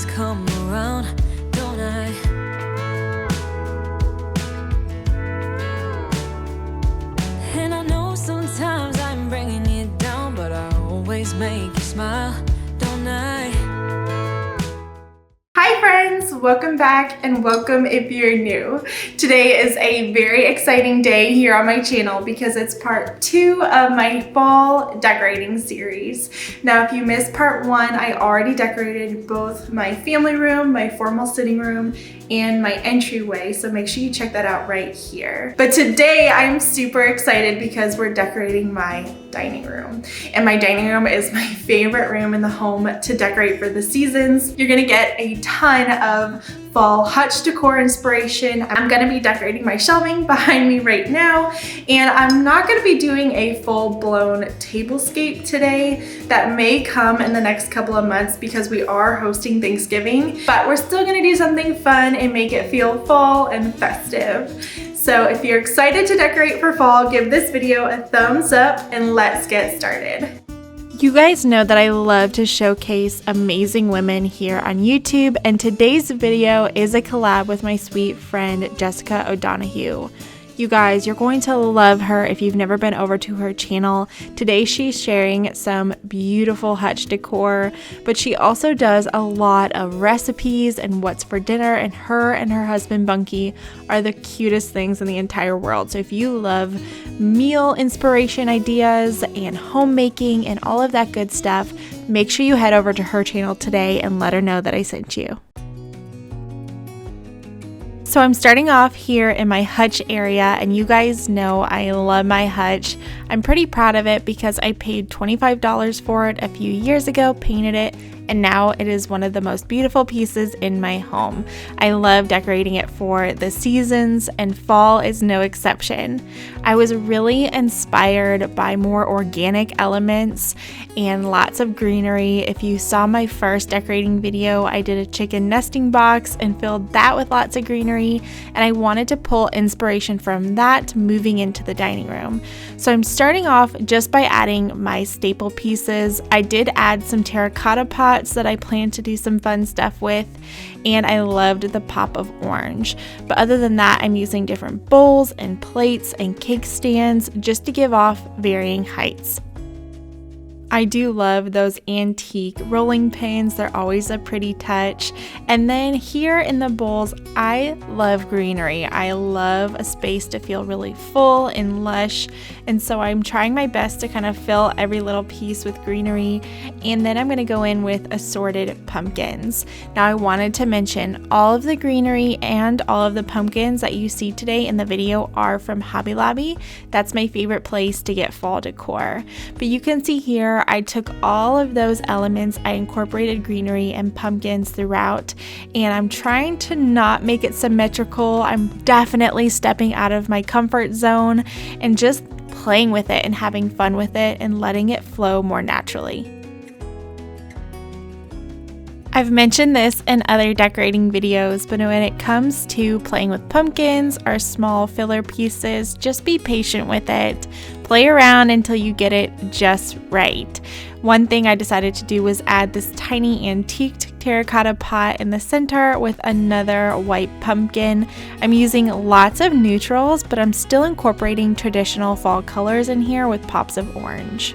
always come around, don't I? And I know sometimes I'm bringing you down, but I always make you smile, don't I? Hi friends, welcome back and welcome if you're new. Today is a very exciting day here on my channel because it's part 2 of my fall decorating series. Now if you missed part 1, I already decorated both my family room, my formal sitting room, and my entryway, so make sure you check that out right here. But today I'm super excited because we're decorating my dining room. And my dining room is my favorite room in the home to decorate for the seasons. You're gonna get a ton of fall hutch decor inspiration. I'm gonna be decorating my shelving behind me right now, and I'm not gonna be doing a full-blown tablescape today. That may come in the next couple of months because we are hosting Thanksgiving, but we're still gonna do something fun and make it feel fall and festive. So if you're excited to decorate for fall, give this video a thumbs up and let's get started. You guys know that I love to showcase amazing women here on YouTube, and today's video is a collab with my sweet friend Jessica O'Donoghue. You guys, you're going to love her if you've never been over to her channel. Today she's sharing some beautiful hutch decor, but she also does a lot of recipes and what's for dinner, and her husband Bunky are the cutest things in the entire world. So if you love meal inspiration ideas and homemaking and all of that good stuff, make sure you head over to her channel today and let her know that I sent you. So I'm starting off here in my hutch area, and you guys know I love my hutch. I'm pretty proud of it because I paid $25 for it a few years ago, painted it, and now it is one of the most beautiful pieces in my home. I love decorating it for the seasons, and fall is no exception. I was really inspired by more organic elements and lots of greenery. If you saw my first decorating video, I did a chicken nesting box and filled that with lots of greenery, and I wanted to pull inspiration from that moving into the dining room. So I'm starting off just by adding my staple pieces. I did add some terracotta pots that I plan to do some fun stuff with, and I loved the pop of orange. But other than that, I'm using different bowls and plates and cake stands just to give off varying heights. I do love those antique rolling pins. They're always a pretty touch. And then here in the bowls, I love greenery. I love a space to feel really full and lush. And so I'm trying my best to kind of fill every little piece with greenery. And then I'm going to go in with assorted pumpkins. Now I wanted to mention all of the greenery and all of the pumpkins that you see today in the video are from Hobby Lobby. That's my favorite place to get fall decor. But you can see here, I took all of those elements, I incorporated greenery and pumpkins throughout, and I'm trying to not make it symmetrical. I'm definitely stepping out of my comfort zone and just playing with it and having fun with it and letting it flow more naturally. I've mentioned this in other decorating videos, but when it comes to playing with pumpkins or small filler pieces, just be patient with it. Play around until you get it just right. One thing I decided to do was add this tiny antiqued terracotta pot in the center with another white pumpkin. I'm using lots of neutrals, but I'm still incorporating traditional fall colors in here with pops of orange.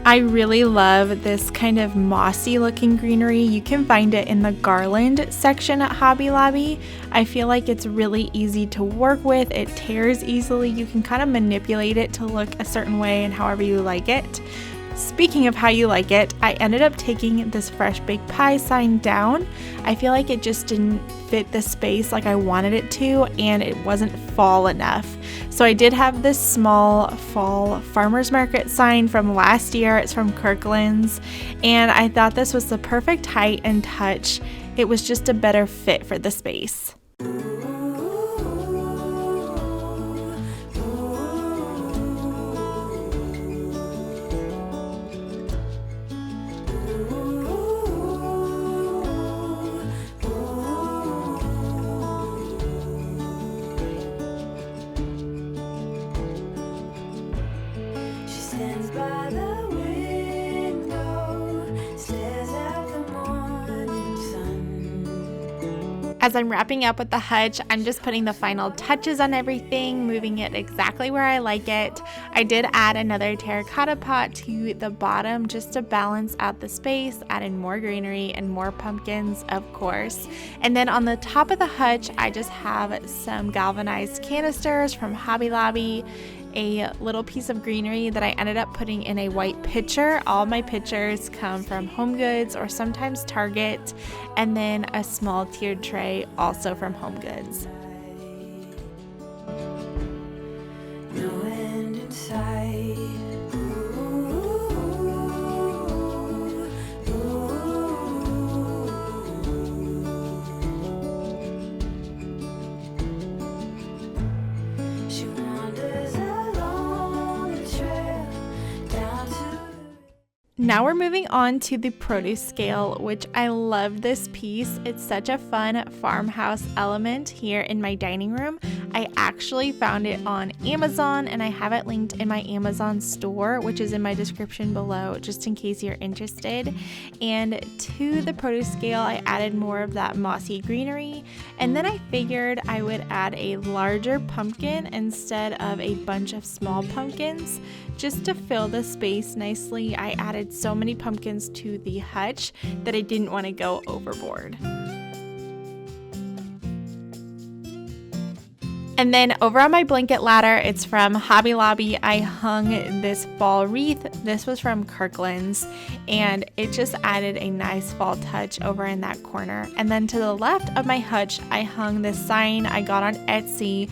I really love this kind of mossy looking greenery. You can find it in the garland section at Hobby Lobby. I feel like it's really easy to work with. It tears easily. You can kind of manipulate it to look a certain way and however you like it. Speaking of how you like it, I ended up taking this fresh baked pie sign down. I feel like it just didn't fit the space like I wanted it to, and it wasn't fall enough. So I did have this small fall farmers market sign from last year. It's from Kirkland's, and I thought this was the perfect height and touch. It was just a better fit for the space. Stands by the window, staring As I'm wrapping up with the hutch, I'm just putting the final touches on everything, moving it exactly where I like it. I did add another terracotta pot to the bottom just to balance out the space, add in more greenery and more pumpkins, of course. And then on the top of the hutch, I just have some galvanized canisters from Hobby Lobby, a little piece of greenery that I ended up putting in a white pitcher. All my pitchers come from HomeGoods or sometimes Target, and then a small tiered tray also from HomeGoods. No end in sight. Now we're moving on to the produce scale, which I love this piece. It's such a fun farmhouse element here in my dining room. I actually found it on Amazon, and I have it linked in my Amazon store, which is in my description below, just in case you're interested. And to the produce scale, I added more of that mossy greenery, and then I figured I would add a larger pumpkin instead of a bunch of small pumpkins, just to fill the space nicely. I added so many pumpkins to the hutch that I didn't want to go overboard. And then over on my blanket ladder, it's from Hobby Lobby, I hung this fall wreath. This was from Kirkland's, and it just added a nice fall touch over in that corner. And then to the left of my hutch, I hung this sign I got on Etsy.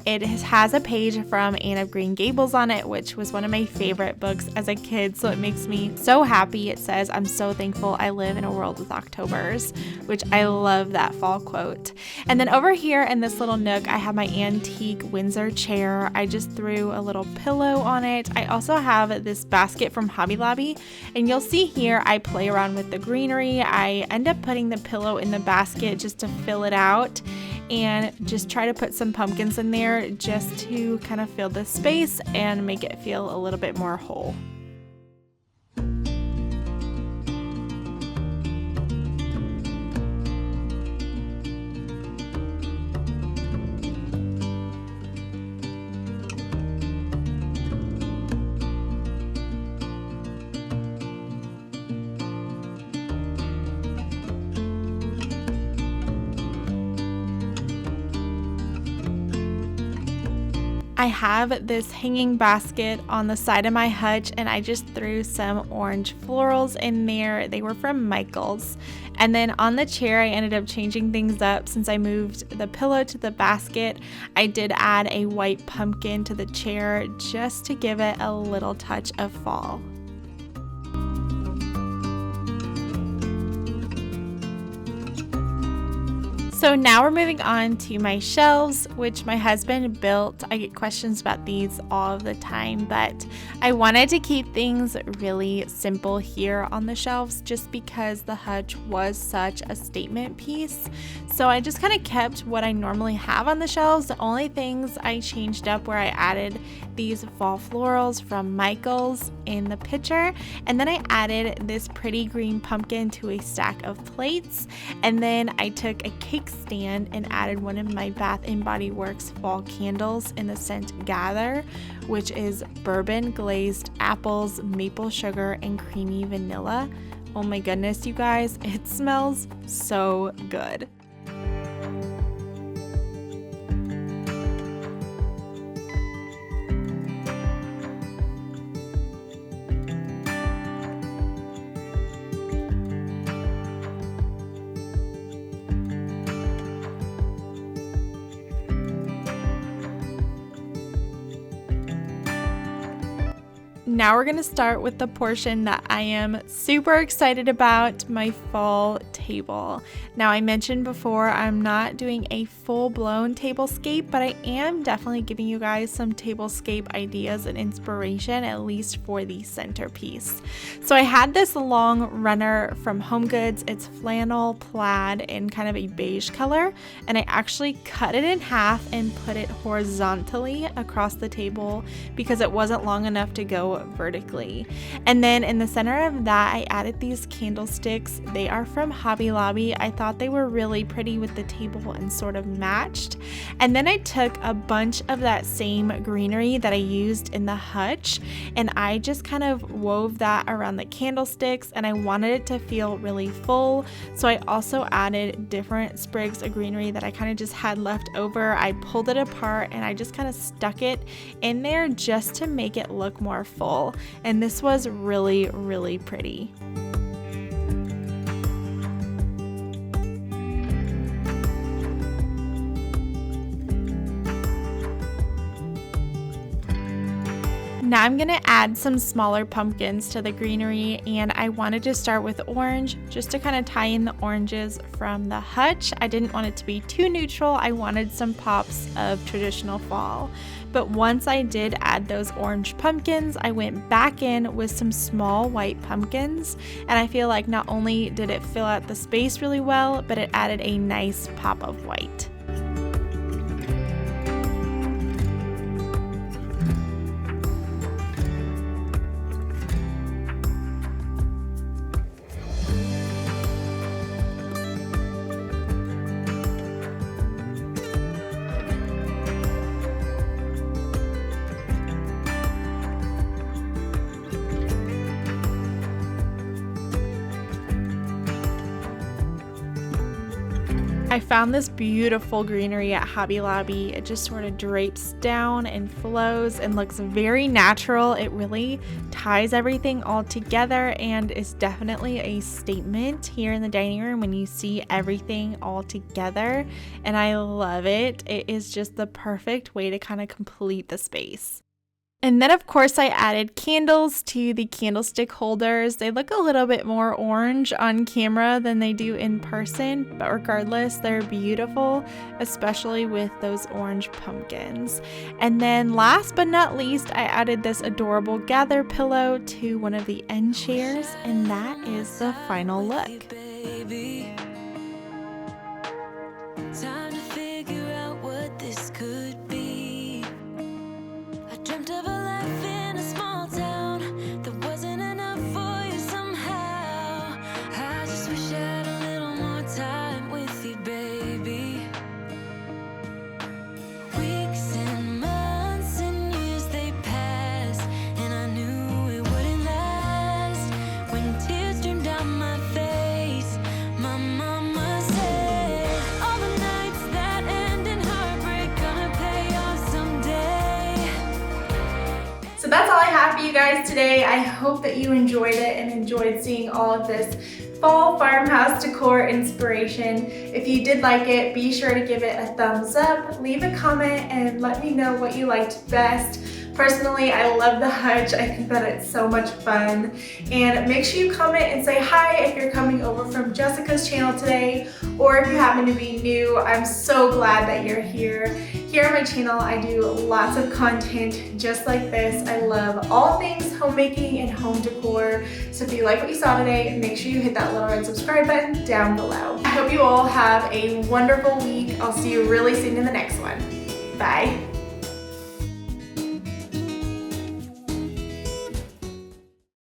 It has a page from Anne of Green Gables on it, which was one of my favorite books as a kid, so it makes me so happy. It says, "I'm so thankful I live in a world with Octobers," which I love that fall quote. And then over here in this little nook, I have my antique Windsor chair. I just threw a little pillow on it. I also have this basket from Hobby Lobby, and you'll see here I play around with the greenery. I end up putting the pillow in the basket just to fill it out, and just try to put some pumpkins in there just to kind of fill the space and make it feel a little bit more whole. I have this hanging basket on the side of my hutch, and I just threw some orange florals in there. They were from Michael's. And then on the chair, I ended up changing things up. Since I moved the pillow to the basket, I did add a white pumpkin to the chair just to give it a little touch of fall. So now we're moving on to my shelves, which my husband built. I get questions about these all of the time, but I wanted to keep things really simple here on the shelves just because the hutch was such a statement piece. So I just kind of kept what I normally have on the shelves. The only things I changed up where I added these fall florals from Michael's in the picture, and then I added this pretty green pumpkin to a stack of plates, and then I took a cake stand and added one of my Bath & Body Works fall candles in the scent Gather, which is bourbon glazed apples, maple sugar, and creamy vanilla. Oh my goodness, you guys, it smells so good. Now we're going to start with the portion that I am super excited about, my fall table. Now I mentioned before I'm not doing a full-blown tablescape, but I am definitely giving you guys some tablescape ideas and inspiration, at least for the centerpiece. So I had this long runner from HomeGoods. It's flannel plaid in kind of a beige color, and I actually cut it in half and put it horizontally across the table because it wasn't long enough to go vertically. And then in the center of that, I added these candlesticks. They are from Hobby Lobby. I thought they were really pretty with the table and sort of matched. And then I took a bunch of that same greenery that I used in the hutch, and I just kind of wove that around the candlesticks, and I wanted it to feel really full. So I also added different sprigs of greenery that I kind of just had left over. I pulled it apart and I just kind of stuck it in there just to make it look more full. And this was really, really pretty. Now I'm gonna add some smaller pumpkins to the greenery, and I wanted to start with orange just to kind of tie in the oranges from the hutch. I didn't want it to be too neutral. I wanted some pops of traditional fall. But once I did add those orange pumpkins, I went back in with some small white pumpkins, and I feel like not only did it fill out the space really well, but it added a nice pop of white. I found this beautiful greenery at Hobby Lobby. It just sort of drapes down and flows and looks very natural. It really ties everything all together and is definitely a statement here in the dining room when you see everything all together. And I love it. It is just the perfect way to kind of complete the space. And then of course I added candles to the candlestick holders. They look a little bit more orange on camera than they do in person, but regardless, they're beautiful, especially with those orange pumpkins. And then last but not least, I added this adorable gather pillow to one of the end chairs, and that is the final look. Time to figure out what this could be. I dreamt of a life in a small town that wasn't enough for you somehow. I just wish I had a little more time with you, baby. Weeks and months and years they passed, and I knew it wouldn't last. When tears streamed down my face, my mama said, all the nights that end in heartbreak gonna pay off someday. So that's all I have for you guys today. I hope that you enjoyed it and enjoyed seeing all of this fall farmhouse decor inspiration. If you did like it, be sure to give it a thumbs up, leave a comment, and let me know what you liked best. Personally, I love the hutch. I think that it's so much fun. And make sure you comment and say hi if you're coming over from Jessica's channel today, or if you happen to be new. I'm so glad that you're here. Here on my channel, I do lots of content just like this. I love all things homemaking and home decor. So if you like what you saw today, make sure you hit that little red subscribe button down below. I hope you all have a wonderful week. I'll see you really soon in the next one. Bye.